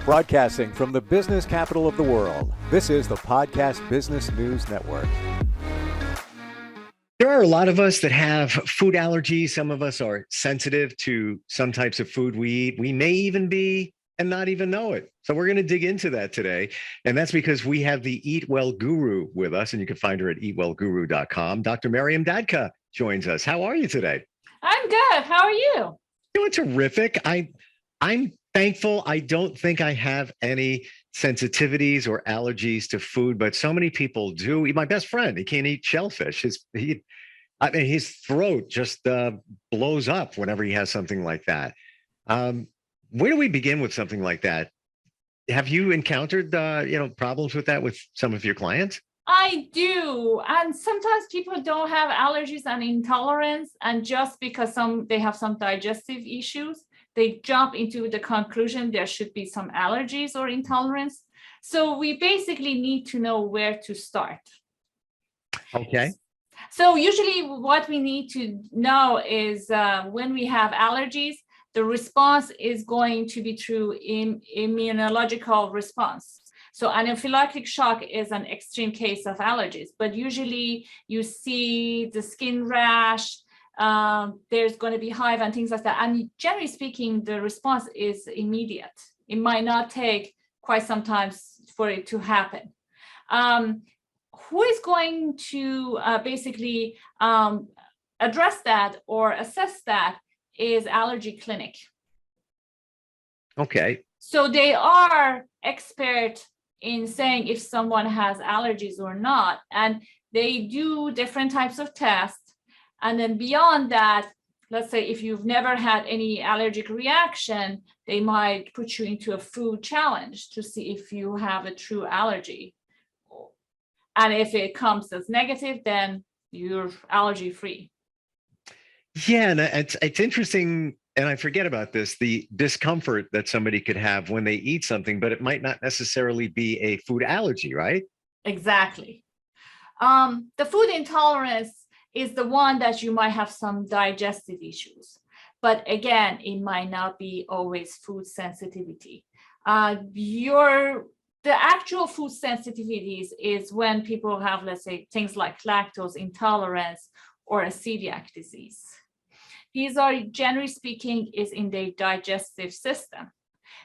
Broadcasting from the business capital of the world, this is the Podcast Business News Network. There are a lot of us that have food allergies. Some of us are sensitive to some types of food we eat. We may even be and not even know it. So we're going to dig into that today. And that's because we have the Eatwellguru with us, and you can find her at eatwellguru.com. Dr. Maryam Dadkhah joins us. How are you today? I'm good. How are you? Doing terrific. I'm thankful. I don't think I have any sensitivities or allergies to food, but so many people do. My best friend, he can't eat shellfish. His throat just blows up whenever he has something like that. Where do we begin with something like that? Have you encountered problems with that with some of your clients? I do. And sometimes people don't have allergies and intolerance, and just because they have some digestive issues, they jump into the conclusion there should be some allergies or intolerance. So we basically need to know where to start. Okay. So usually what we need to know is when we have allergies, the response is going to be through immunological response. So anaphylactic shock is an extreme case of allergies, but usually you see the skin rash, there's going to be hive and things like that. And generally speaking, the response is immediate. It might not take quite some time for it to happen. Who is going to basically address that or assess that is allergy clinic. Okay. So they are expert in saying if someone has allergies or not, and they do different types of tests. And then beyond that, let's say if you've never had any allergic reaction, they might put you into a food challenge to see if you have a true allergy. And if it comes as negative, then you're allergy free. Yeah, and it's interesting, and I forget about this, the discomfort that somebody could have when they eat something, but it might not necessarily be a food allergy, right? Exactly. The food intolerance is the one that you might have some digestive issues. But again, it might not be always food sensitivity. The actual food sensitivities is when people have, let's say, things like lactose intolerance or a celiac disease. These are, generally speaking, is in their digestive system.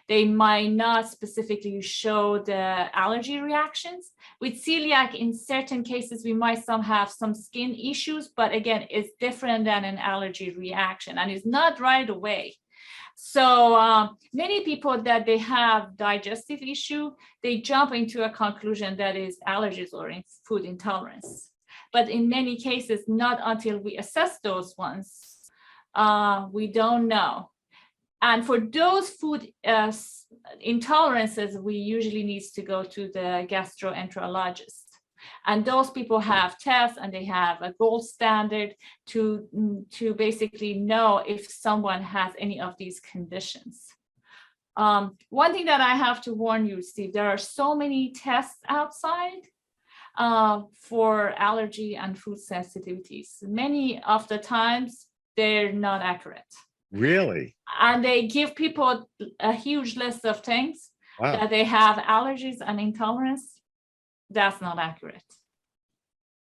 They might not specifically show the allergy reactions. With celiac, in certain cases, we might have some skin issues, but again, it's different than an allergy reaction, and it's not right away. So many people that they have digestive issue, they jump into a conclusion that is allergies or food intolerance. But in many cases, not until we assess those ones, we don't know. And for those food intolerances, we usually need to go to the gastroenterologist. And those people have tests and they have a gold standard to basically know if someone has any of these conditions. One thing that I have to warn you, Steve, there are so many tests outside for allergy and food sensitivities. Many of the times, they're not accurate. Really? And they give people a huge list of things that they have allergies and intolerance. That's not accurate.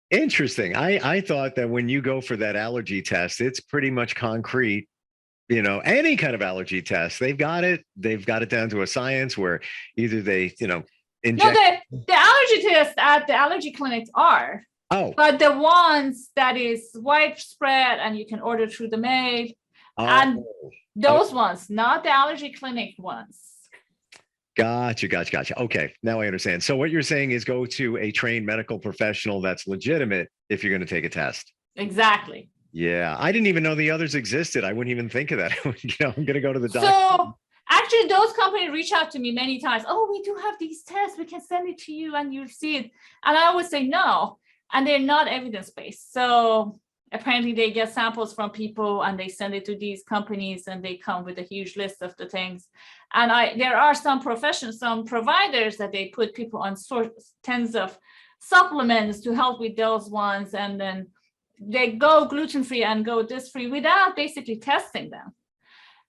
Interesting. I thought that when you go for that allergy test, it's pretty much concrete. Any kind of allergy test, they've got it down to a science where either they, inject. No, the allergy tests at the allergy clinics are. Oh. But the ones that is widespread and you can order through the mail, and those ones, not the allergy clinic ones. Gotcha. Okay, now I understand. So what you're saying is go to a trained medical professional that's legitimate if you're going to take a test. Exactly. Yeah, I didn't even know the others existed. I wouldn't even think of that. I'm going to go to the doctor. So actually, those companies reach out to me many times. Oh, we do have these tests. We can send it to you and you'll see it. And I always say no. And they're not evidence-based. So apparently they get samples from people and they send it to these companies and they come with a huge list of the things. And there are some providers that they put people on tens of supplements to help with those ones. And then they go gluten-free and go this-free without basically testing them.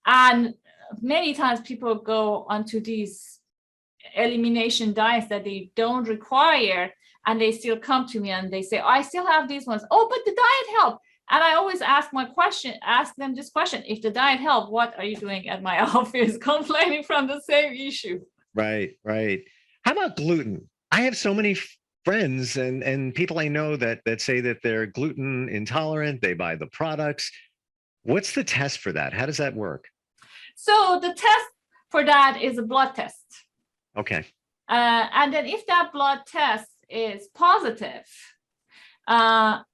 And many times people go onto these elimination diets that they don't require, and they still come to me and they say, I still have these ones. Oh, but the diet helped. And I always ask them this question: if the diet helped, what are you doing at my office complaining from the same issue? Right, right. How about gluten? I have so many friends and people I know that say that they're gluten intolerant. They buy the products. What's the test for that? How does that work? So the test for that is a blood test. Okay. And then if that blood test is positive,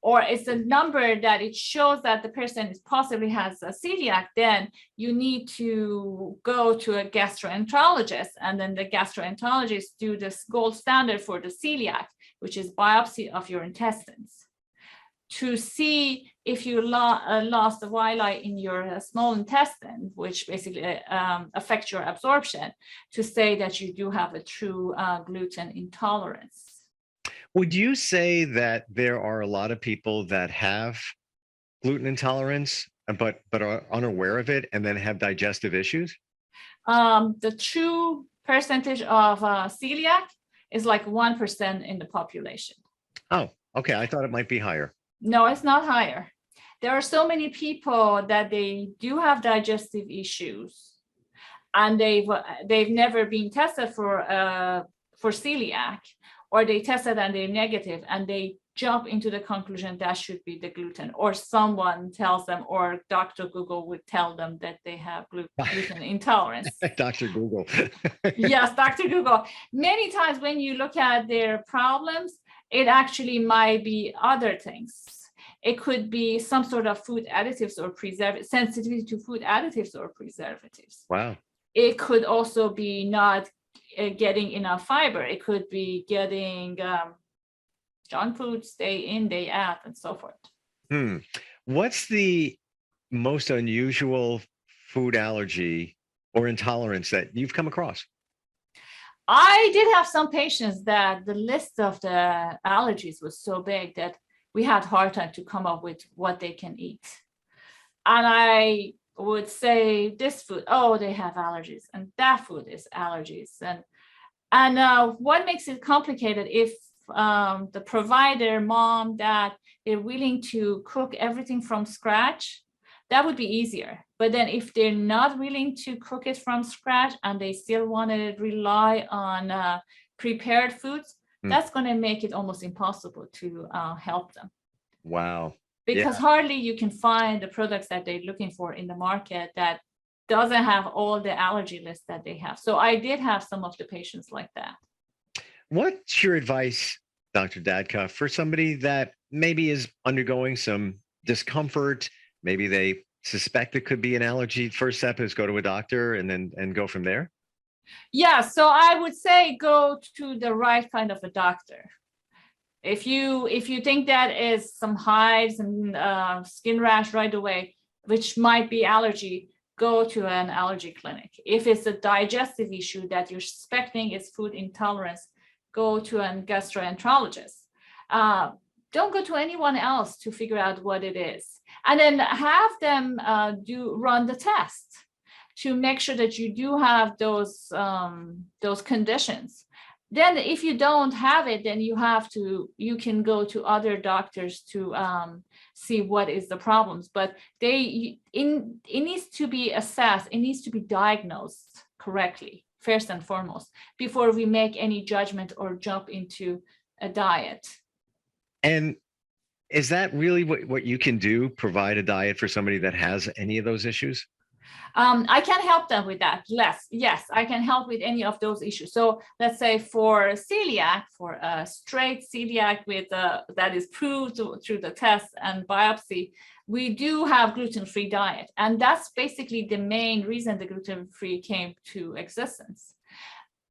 or it's a number that it shows that the person possibly has a celiac, then you need to go to a gastroenterologist, and then the gastroenterologist do this gold standard for the celiac, which is biopsy of your intestines, to see if you lost the villi in your small intestine, which basically affects your absorption, to say that you do have a true gluten intolerance. Would you say that there are a lot of people that have gluten intolerance, but are unaware of it and then have digestive issues? The true percentage of celiac is like 1% in the population. Oh, okay. I thought it might be higher. No, it's not higher. There are so many people that they do have digestive issues, and they've never been tested for celiac, or they tested and they're negative, and they jump into the conclusion that should be the gluten, or someone tells them, or Dr. Google would tell them that they have gluten intolerance. Dr. Google. Yes, Dr. Google. Many times when you look at their problems, it actually might be other things. It could be some sort of food additives or sensitivity to food additives or preservatives. Wow. It could also be not getting enough fiber. It could be getting junk food day in, day out, and so forth. What's the most unusual food allergy or intolerance that you've come across? I did have some patients that the list of the allergies was so big that we had a hard time to come up with what they can eat. And I would say this food, oh, they have allergies, and that food is allergies. And what makes it complicated, if the provider, mom, dad, they're willing to cook everything from scratch, that would be easier. But then if they're not willing to cook it from scratch and they still want to rely on prepared foods, that's going to make it almost impossible to help them. Wow. Because hardly you can find the products that they're looking for in the market that doesn't have all the allergy lists that they have. So I did have some of the patients like that. What's your advice, Dr. Dadkhah, for somebody that maybe is undergoing some discomfort? Maybe they suspect it could be an allergy. First step is go to a doctor and go from there. Yeah, so I would say go to the right kind of a doctor. If you think that is some hives and skin rash right away, which might be allergy, go to an allergy clinic. If it's a digestive issue that you're suspecting is food intolerance, go to a gastroenterologist. Don't go to anyone else to figure out what it is. And then have them run the test to make sure that you do have those conditions. Then if you don't have it, then you can go to other doctors to see what is the problems. But it needs to be assessed, it needs to be diagnosed correctly, first and foremost, before we make any judgment or jump into a diet. And is that really what you can do, provide a diet for somebody that has any of those issues? I can help them with that. Yes, I can help with any of those issues. So let's say for celiac, for a straight celiac with that is proved through the test and biopsy, we do have gluten-free diet. And that's basically the main reason the gluten-free came to existence.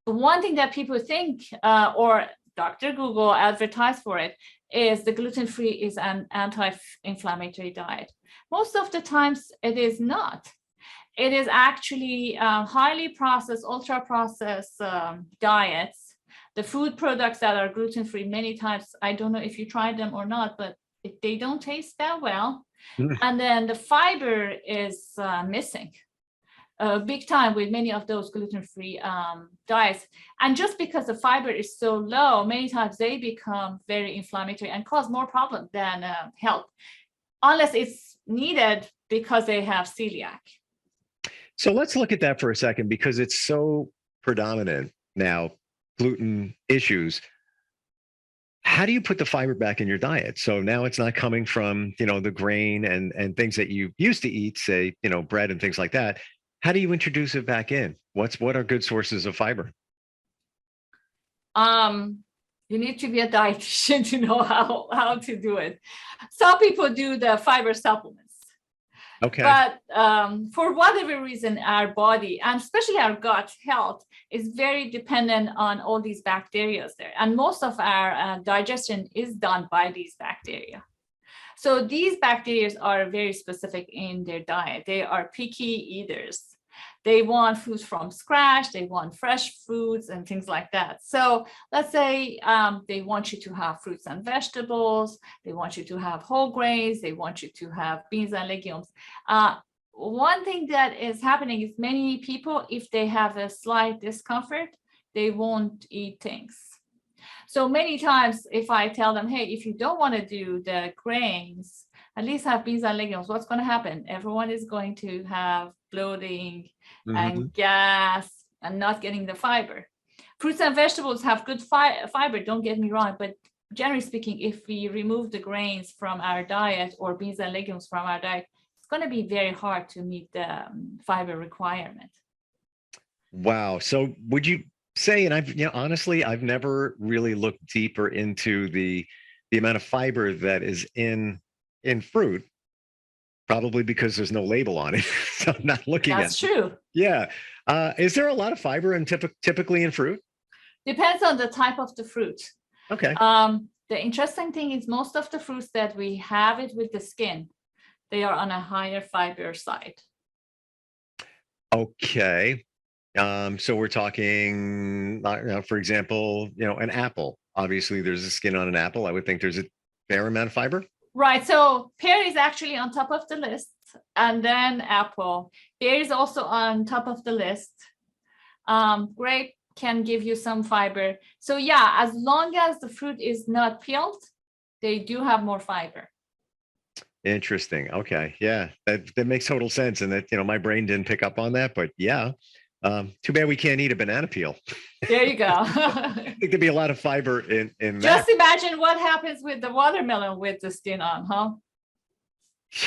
One thing that people think, or Dr. Google advertised for it, is the gluten-free is an anti-inflammatory diet. Most of the times it is not. It is actually highly processed, ultra-processed diets. The food products that are gluten-free, many times, I don't know if you tried them or not, but they don't taste that well. And then the fiber is missing. big time with many of those gluten-free diets. And just because the fiber is so low, many times they become very inflammatory and cause more problem than help, unless it's needed because they have celiac. So let's look at that for a second, because it's so predominant now, gluten issues. How do you put the fiber back in your diet? So now it's not coming from, the grain and things that you used to eat, say, bread and things like that. How do you introduce it back in? What are good sources of fiber? You need to be a dietitian to know how to do it. Some people do the fiber supplements. Okay. But for whatever reason, our body, and especially our gut health, is very dependent on all these bacteria there. And most of our digestion is done by these bacteria. So these bacteria are very specific in their diet. They are picky eaters. They want foods from scratch. They want fresh foods and things like that. So let's say they want you to have fruits and vegetables. They want you to have whole grains. They want you to have beans and legumes. One thing that is happening is many people, if they have a slight discomfort, they won't eat things. So many times if I tell them, hey, if you don't want to do the grains, at least have beans and legumes, what's going to happen? Everyone is going to have bloating and gas and not getting the fiber. Fruits and vegetables have good fiber, don't get me wrong, but generally speaking, if we remove the grains from our diet or beans and legumes from our diet, it's going to be very hard to meet the fiber requirement. Wow. So would you say, and honestly, I've never really looked deeper into the amount of fiber that is in fruit, probably because there's no label on it. So I'm not looking at it. That's true. Yeah. Is there a lot of fiber typically in fruit? Depends on the type of the fruit. Okay. The interesting thing is most of the fruits that we have it with the skin, they are on a higher fiber side. Okay. So we're talking, for example, an apple. Obviously, there's a skin on an apple. I would think there's a fair amount of fiber. Right. So pear is actually on top of the list, and then apple. Pear is also on top of the list. Grape can give you some fiber. So yeah, as long as the fruit is not peeled, they do have more fiber. Interesting. Okay. Yeah, that makes total sense. And that, my brain didn't pick up on that, but yeah. Too bad we can't eat a banana peel. There you go. I think there'd be a lot of fiber in that. Just imagine what happens with the watermelon with the skin on, huh?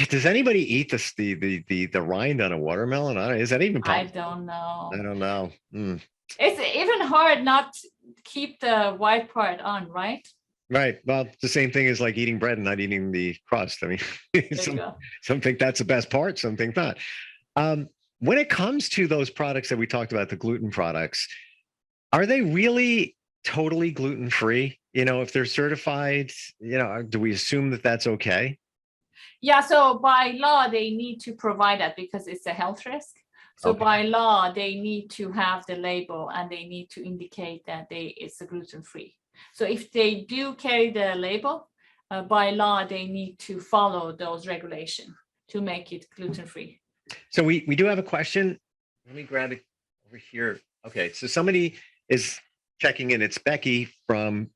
Does anybody eat the rind on a watermelon? Is that even possible? I don't know. I don't know. It's even hard not to keep the white part on, right? Right. Well, it's the same thing as like eating bread and not eating the crust. I mean, some think that's the best part, some think not. When it comes to those products that we talked about, the gluten products, are they really totally gluten-free? If they're certified, do we assume that that's okay? Yeah, so by law, they need to provide that because it's a health risk. So Okay. by law, they need to have the label and they need to indicate that it's a gluten-free. So if they do carry the label, by law, they need to follow those regulations to make it gluten-free. So we do have a question. Let me grab it over here. Okay, so somebody is checking in. It's Becky from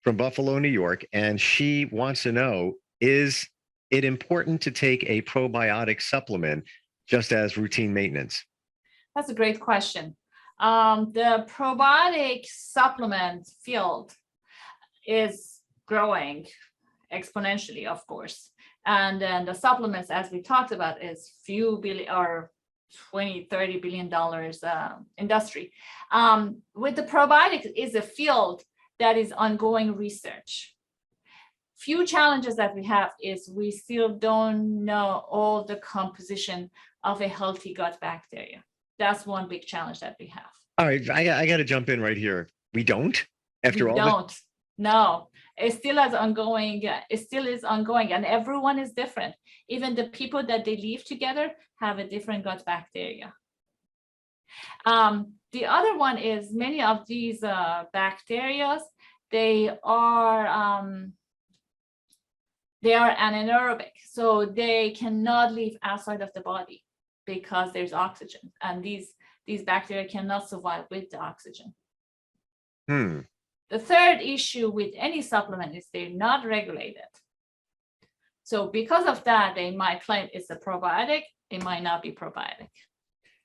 Buffalo, New York, and she wants to know, is it important to take a probiotic supplement just as routine maintenance? That's a great question. The probiotic supplement field is growing exponentially, of course. And then the supplements, as we talked about, is few billion or $20-30 billion industry. With the probiotics is a field that is ongoing research. Few challenges that we have is we still don't know all the composition of a healthy gut bacteria. That's one big challenge that we have. All right, I got to jump in right here. We don't? After all? Don't. No, it still is ongoing. It still is ongoing, and everyone is different. Even the people that they live together have a different gut bacteria. The other one is many of these bacteria, they are anaerobic, so they cannot live outside of the body. because there's oxygen, and these bacteria cannot survive with the oxygen. The third issue with any supplement is they're not regulated. So because of that, they might claim it's a probiotic. It might not be probiotic.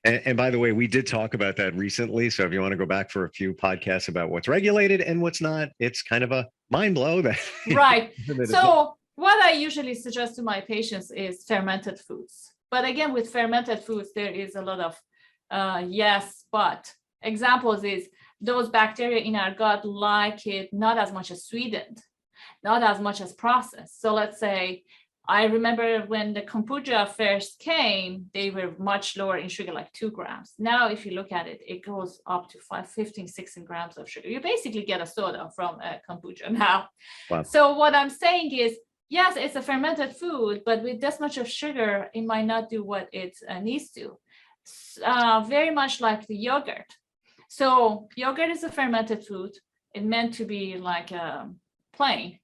And by the way, we did talk about that recently. So if you want to go back for a few podcasts about what's regulated and what's not, it's kind of a mind blow. That right. So what I usually suggest to my patients is fermented foods. But again, with fermented foods, there is a lot of yes, but examples is those bacteria in our gut like it not as much as sweetened, not as much as processed. So let's say, I remember when the kombucha first came, they were much lower in sugar, like 2 grams. Now, if you look at it, it goes up to 15, 16 grams of sugar. You basically get a soda from a kombucha now. Wow. So what I'm saying is, yes, it's a fermented food, but with this much of sugar, it might not do what it needs to. Very much like the yogurt. So yogurt is a fermented food. It's meant to be like plain.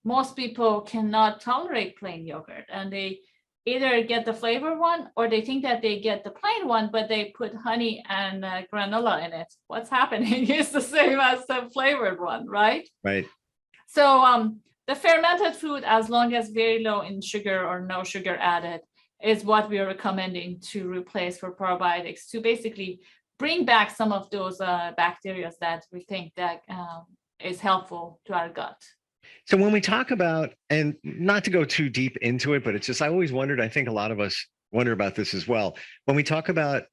Most people cannot tolerate plain yogurt, and they either get the flavored one or they think that they get the plain one, but they put honey and granola in it. What's happening is the same as the flavored one, right? Right. So the fermented food, as long as very low in sugar or no sugar added, is what we are recommending to replace for probiotics, to basically bring back some of those bacteria that we think that is helpful to our gut. So when we talk about, and not to go too deep into it, but it's just, I always wondered, I think a lot of us wonder about this as well. When we talk about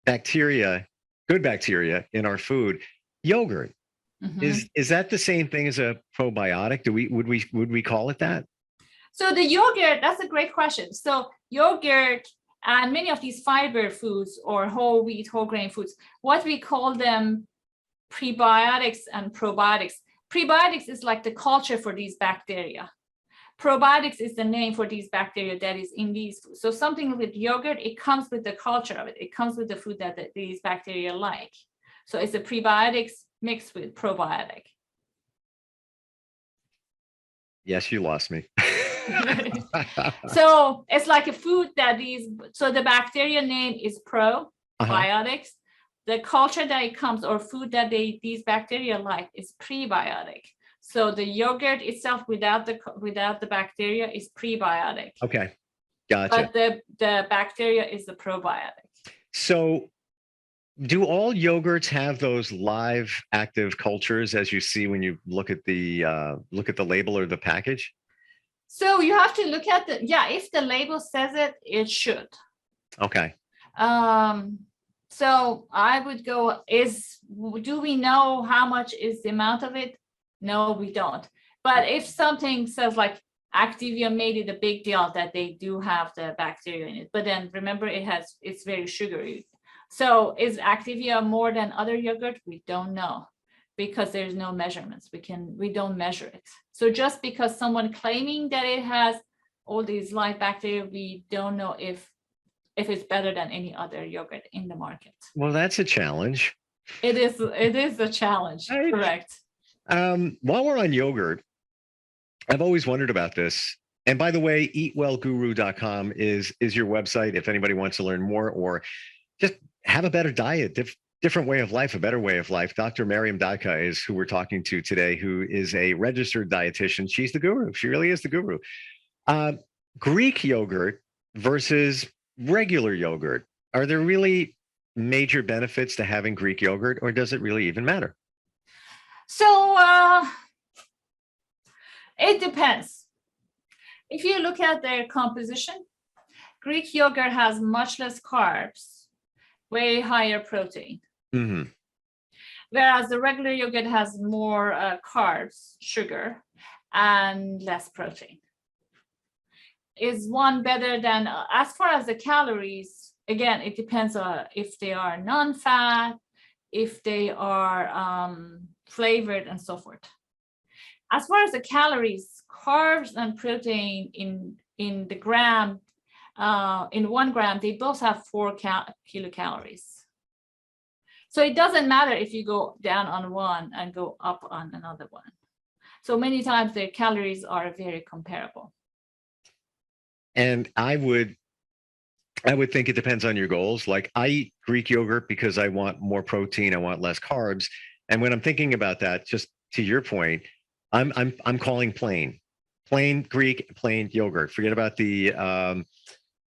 bacteria, good bacteria in our food, yogurt, is that the same thing as a probiotic? Would we call it that? So the yogurt, that's a great question. So yogurt and many of these fiber foods or whole wheat, whole grain foods, what we call them prebiotics and probiotics. Prebiotics is like the culture for these bacteria. Probiotics is the name for these bacteria that is in these foods. So something with yogurt, it comes with the culture of it. It comes with the food that these bacteria like. So it's a prebiotics mixed with probiotic. Yes, you lost me. So it's like a food that so the bacteria name is probiotics. The culture that it comes, or food that these bacteria like, is prebiotic. So the yogurt itself without the bacteria is prebiotic. Okay, gotcha. But the bacteria is the probiotic. So do all yogurts have those live active cultures as you see when you look at the label or the package? So you have to look at if the label says it, it should. Okay. So I would go, do we know how much is the amount of it? No, we don't. But if something says like Activia made it a big deal that they do have the bacteria in it, but then remember it's very sugary. So is Activia more than other yogurt? We don't know, because there's no measurements. We don't measure it. So just because someone claiming that it has all these live bacteria, we don't know if it's better than any other yogurt in the market. Well, that's a challenge. It is a challenge, right? Correct. While we're on yogurt, I've always wondered about this. And by the way, eatwellguru.com is your website if anybody wants to learn more or just have a better diet, different way of life, a better way of life. Dr. Maryam Dadkhah is who we're talking to today, who is a registered dietitian. She's the guru. She really is the guru. Greek yogurt versus regular yogurt. Are there really major benefits to having Greek yogurt, or does it really even matter? So it depends. If you look at their composition, Greek yogurt has much less carbs, way higher protein. Mm-hmm. Whereas the regular yogurt has more carbs, sugar, and less protein. Is one better than, as far as the calories, again, it depends on if they are non-fat, if they are flavored, and so forth. As far as the calories, carbs and protein in the gram, in 1 gram, they both have 4 kilocalories. So it doesn't matter if you go down on one and go up on another one. So many times their calories are very comparable. And I would I would think it depends on your goals. Like I eat Greek yogurt because I want more protein, I want less carbs. And when I'm thinking about that, just to your point, I'm calling plain Greek, plain yogurt. Forget about the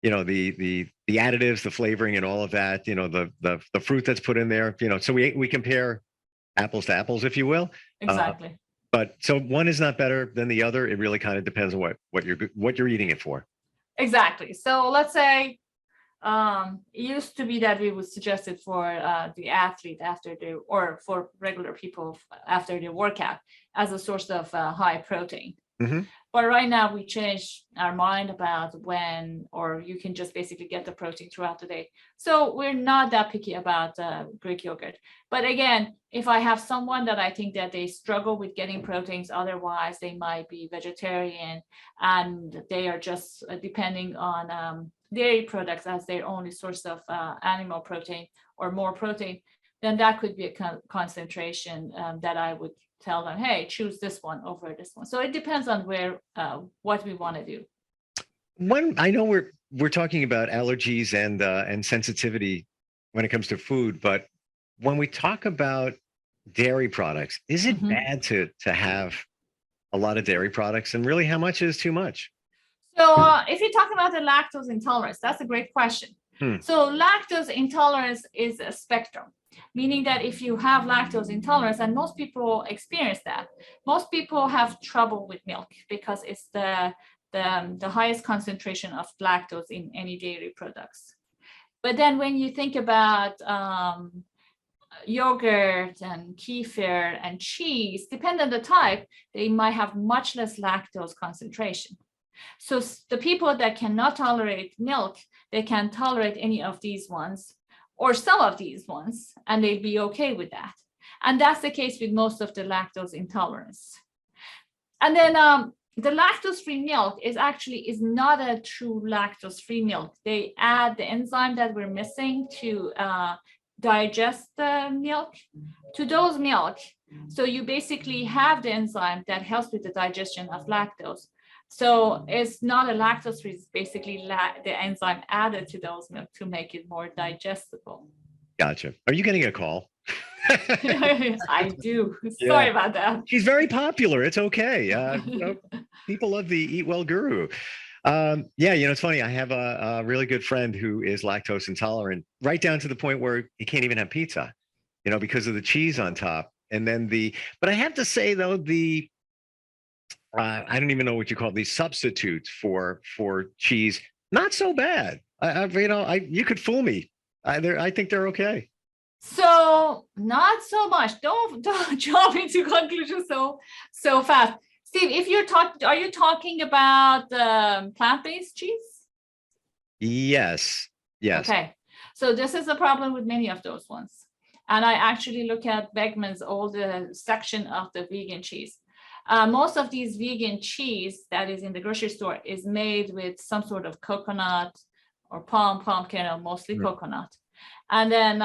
the additives, the flavoring, and all of that. The fruit that's put in there. So we compare apples to apples, if you will. Exactly. But so one is not better than the other. It really kind of depends on what you're eating it for. Exactly. So let's say it used to be that we would suggest it for the athlete or for regular people after their workout as a source of high protein. Mm-hmm. But right now we changed our mind about when, or you can just basically get the protein throughout the day. So we're not that picky about Greek yogurt. But again, if I have someone that I think that they struggle with getting proteins, otherwise they might be vegetarian and they are just depending on dairy products as their only source of animal protein or more protein, then that could be a concentration that I would tell them, hey, choose this one over this one. So it depends on what we want to do. I know we're talking about allergies and sensitivity when it comes to food, but when we talk about dairy products, is it bad to have a lot of dairy products? And really, how much is too much? So if you're talking about the lactose intolerance, that's a great question. So lactose intolerance is a spectrum, meaning that if you have lactose intolerance, and most people experience that, most people have trouble with milk because it's the highest concentration of lactose in any dairy products. But then when you think about yogurt and kefir and cheese, depending on the type, they might have much less lactose concentration. So the people that cannot tolerate milk, they can tolerate any of these ones or some of these ones, and they'd be okay with that. And that's the case with most of the lactose intolerance. And then the lactose-free milk is not a true lactose-free milk. They add the enzyme that we're missing to digest the milk to those milk. So you basically have the enzyme that helps with the digestion of lactose. So it's not a lactose free, it's basically the enzyme added to those milk to make it more digestible. Gotcha. Are you getting a call? I do. Sorry about that. She's very popular. It's okay. People love the Eatwellguru. It's funny. I have a really good friend who is lactose intolerant, right down to the point where he can't even have pizza, because of the cheese on top. And then but I have to say though, I don't even know what you call these substitutes for cheese. Not so bad. You could fool me. I think they're okay. So not so much. Don't jump into conclusions so fast. Steve, are you talking about plant-based cheese? Yes. Okay. So this is a problem with many of those ones. And I actually look at Wegmans, all the section of the vegan cheese. Most of these vegan cheese that is in the grocery store is made with some sort of coconut or palm kernel, mostly coconut. And then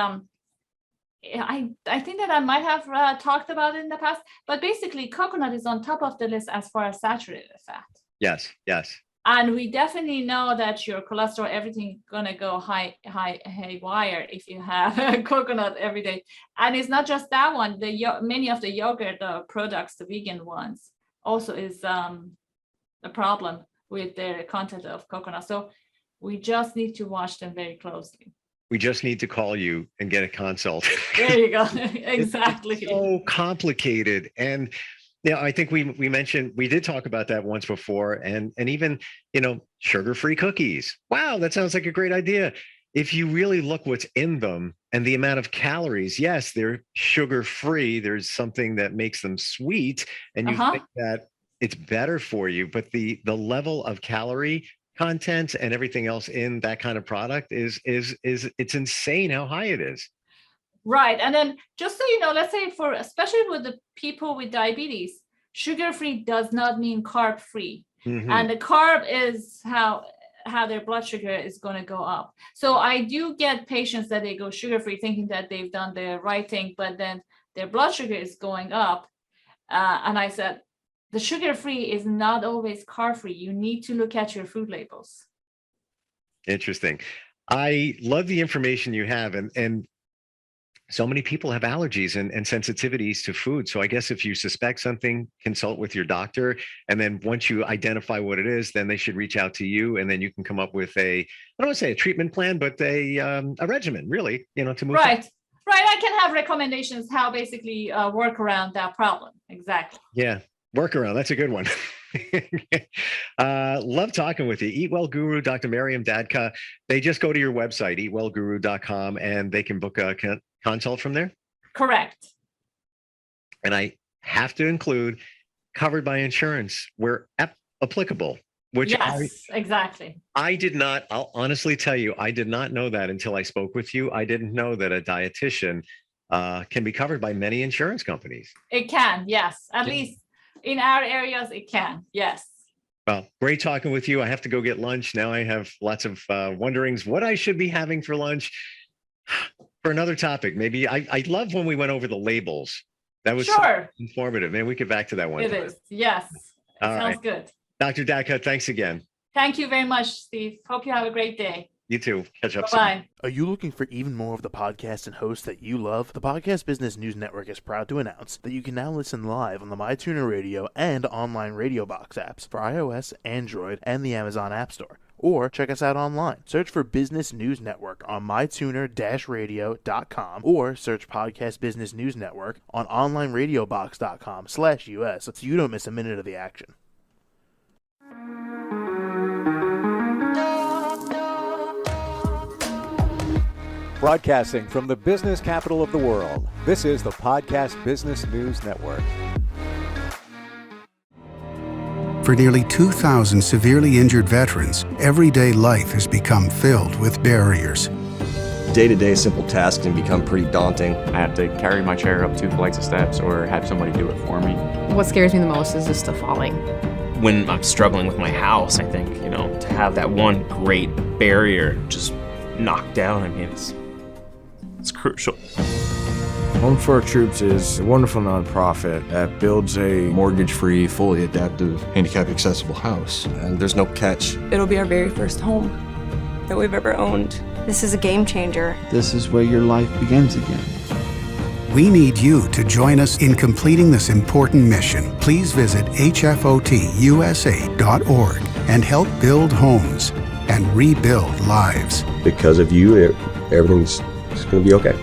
I think that I might have talked about it in the past, but basically coconut is on top of the list as far as saturated fat. Yes. And we definitely know that your cholesterol, everything gonna go haywire if you have coconut every day. And it's not just that one. Many of the yogurt products, the vegan ones, also is a problem with their content of coconut. So we just need to watch them very closely. We just need to call you and get a consult. There you go. Exactly. It's so complicated. And I think we did talk about that once before, and even, sugar-free cookies. Wow, that sounds like a great idea. If you really look what's in them and the amount of calories, yes, they're sugar-free. There's something that makes them sweet, and you think that it's better for you, but the level of calorie content and everything else in that kind of product is it's insane how high it is. Right. And then just so you know, let's say especially with the people with diabetes, sugar-free does not mean carb-free. And the carb is how their blood sugar is going to go up. So I do get patients that they go sugar-free thinking that they've done the right thing, but then their blood sugar is going up. And I said, the sugar-free is not always carb-free. You need to look at your food labels. Interesting. I love the information you have, and so many people have allergies and sensitivities to food. So I guess if you suspect something, consult with your doctor. And then once you identify what it is, then they should reach out to you. And then you can come up with I don't want to say a treatment plan, but a regimen, really, to move forward. Right. I can have recommendations how basically work around that problem. Exactly. Yeah. Workaround. That's a good one. Love talking with you. Eatwellguru, Dr. Maryam Dadkhah. They just go to your website, eatwellguru.com, and they can book a consult from there? Correct. And I have to include covered by insurance where applicable, which yes, exactly. I did not, I'll honestly tell you, I did not know that until I spoke with you. I didn't know that a dietitian can be covered by many insurance companies. It can, yes. At least in our areas, it can, yes. Well, great talking with you. I have to go get lunch. Now I have lots of wonderings what I should be having for lunch. For another topic, maybe I love when we went over the labels. That was so informative. Maybe we get back to that one. It is, yes. It sounds good. Dr. Dadkhah, thanks again. Thank you very much, Steve. Hope you have a great day. You too. Catch up Bye. soon. Are you looking for even more of the podcasts and hosts that you love? The Podcast Business News Network is proud to announce that you can now listen live on the MyTuner Radio and online Radio Box apps for iOS, Android, and the Amazon App Store. Or check us out online. Search for Business News Network on mytuner-radio.com or search Podcast Business News Network on onlineradiobox.com/US so you don't miss a minute of the action. Broadcasting from the business capital of the world, this is the Podcast Business News Network. For nearly 2,000 severely injured veterans, everyday life has become filled with barriers. Day-to-day simple tasks can become pretty daunting. I have to carry my chair up 2 flights of steps or have somebody do it for me. What scares me the most is just the falling. When I'm struggling with my house, I think, to have that one great barrier just knocked down, it's crucial. Home for Our Troops is a wonderful nonprofit that builds a mortgage-free, fully adaptive, handicap-accessible house. And there's no catch. It'll be our very first home that we've ever owned. This is a game changer. This is where your life begins again. We need you to join us in completing this important mission. Please visit hfotusa.org and help build homes and rebuild lives. Because of you, everything's going to be okay.